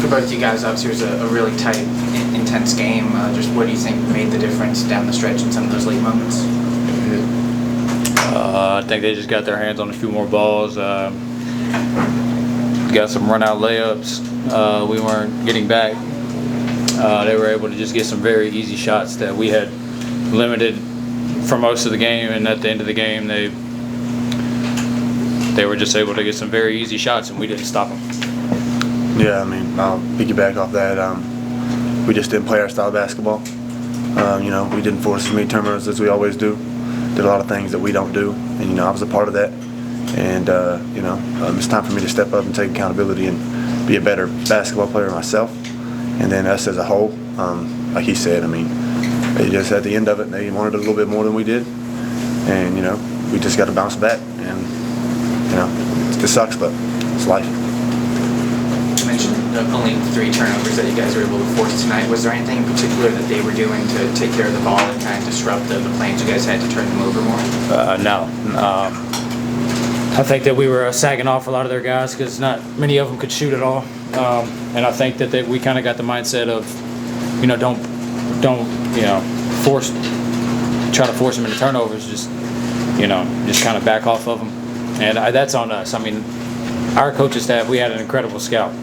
For both you guys, obviously it was a really tight, intense game. Just what do you think made the difference down the stretch in some of those late moments? I think they just got their hands on a few more balls. Got some run-out layups. We weren't getting back. They were able to just get some very easy shots that we had limited for most of the game, and at the end of the game, they were just able to get some very easy shots, and we didn't stop them. Yeah, I mean, I'll piggyback off that. We just didn't play our style of basketball. We didn't force as many turnovers as we always do. Did a lot of things that we don't do, and I was a part of that. And it's time for me to step up and take accountability and be a better basketball player myself. And then us as a whole, like he said, I mean, they just at the end of it, they wanted a little bit more than we did, and we just got to bounce back. And it sucks, but it's life. You mentioned only 3 turnovers that you guys were able to force tonight. Was there anything in particular that they were doing to take care of the ball and kind of disrupt the plans you guys had to turn them over more? No. I think that we were sagging off a lot of their guys because not many of them could shoot at all. And I think that we kind of got the mindset of, don't try to force them into turnovers. Just kind of back off of them. And that's on us. I mean, our coaching staff, we had an incredible scout.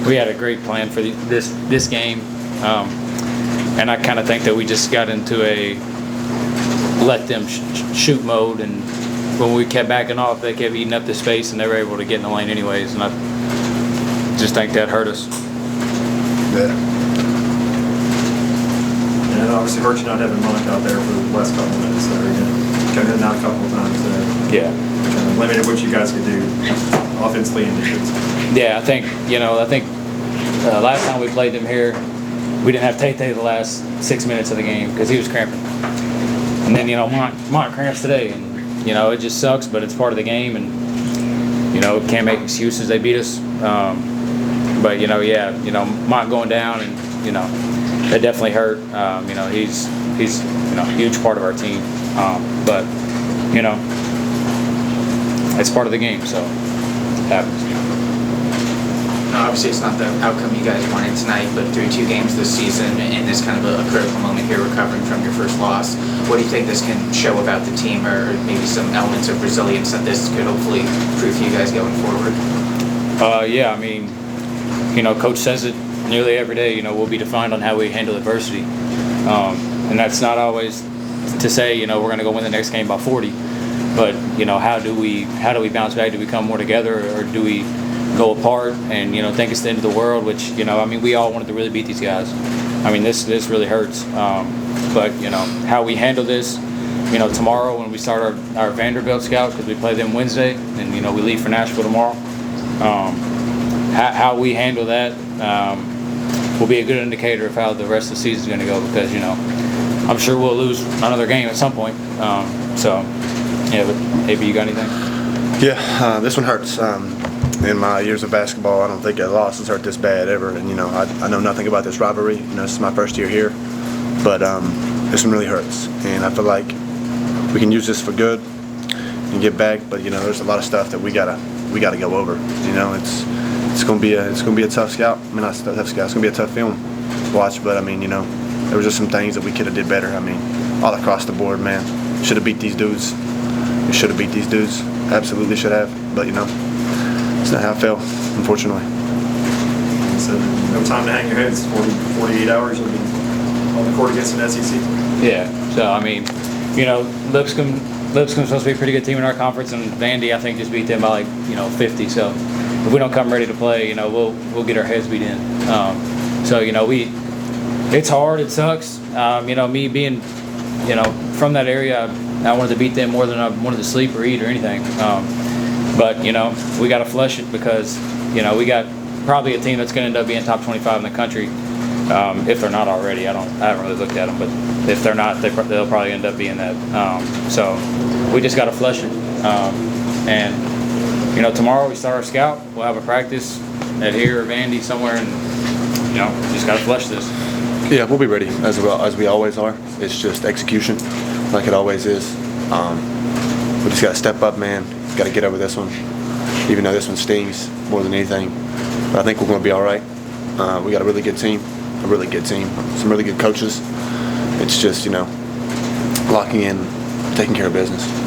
We had a great plan for this game. And I kind of think that we just got into a let them shoot mode, and when we kept backing off, they kept eating up the space, and they were able to get in the lane anyways. And I just think that hurt us. Yeah. And it obviously hurt you not having Monk out there for the last couple of minutes there. Coming in and out a couple of times there. Yeah. Kind of limited what you guys could do offensively and defensively. Yeah, I think last time we played them here, we didn't have Tate the last 6 minutes of the game because he was cramping. And then Mont cramps today, and it just sucks, but it's part of the game, and can't make excuses. They beat us, but Mont going down, and that definitely hurt. He's a huge part of our team, but it's part of the game, so it happens. Obviously, it's not the outcome you guys wanted tonight, but through 2 games this season, in this kind of a critical moment here, recovering from your first loss, what do you think this can show about the team, or maybe some elements of resilience that this could hopefully prove for you guys going forward? Yeah, I mean, Coach says it nearly every day. We'll be defined on how we handle adversity, and that's not always to say we're going to go win the next game by 40, but how do we bounce back? Do we come more together, or do we go apart and think it's the end of the world? Which we all wanted to really beat these guys. I mean, this really hurts, but how we handle this, tomorrow when we start our Vanderbilt scout, because we play them Wednesday, and we leave for Nashville tomorrow. How we handle that will be a good indicator of how the rest of the season is going to go, because I'm sure we'll lose another game at some point. But maybe you got anything? Yeah, this one hurts. In my years of basketball, I don't think a loss has hurt this bad ever. And I know nothing about this rivalry. This is my first year here, but this one really hurts. And I feel like we can use this for good and get back. But there's a lot of stuff that we gotta go over. It's gonna be a tough scout. I mean, not a tough scout. It's gonna be a tough film to watch. But there was just some things that we could have did better. I mean, all across the board, man. Should have beat these dudes. We should have beat these dudes. Absolutely should have. But it's not how it felt, unfortunately. So no time to hang your head. It's 48 hours. You'll be on the court against an SEC. Yeah. So Lipscomb's supposed to be a pretty good team in our conference, and Vandy I think just beat them by 50. So if we don't come ready to play, we'll get our heads beat in. It's hard. It sucks. Me being from that area, I wanted to beat them more than I wanted to sleep or eat or anything. But we got to flush it, because we got probably a team that's going to end up being top 25 in the country, if they're not already. I haven't really looked at them, but if they're not, they'll probably end up being that. So we just got to flush it. And tomorrow we start our scout. We'll have a practice at here or Vandy somewhere, and just got to flush this. Yeah, we'll be ready as we always are. It's just execution, like it always is. We just got to step up, man. Got to get over this one, even though this one stings more than anything. But I think we're going to be all right. We got a really good team, some really good coaches. It's just, locking in, taking care of business.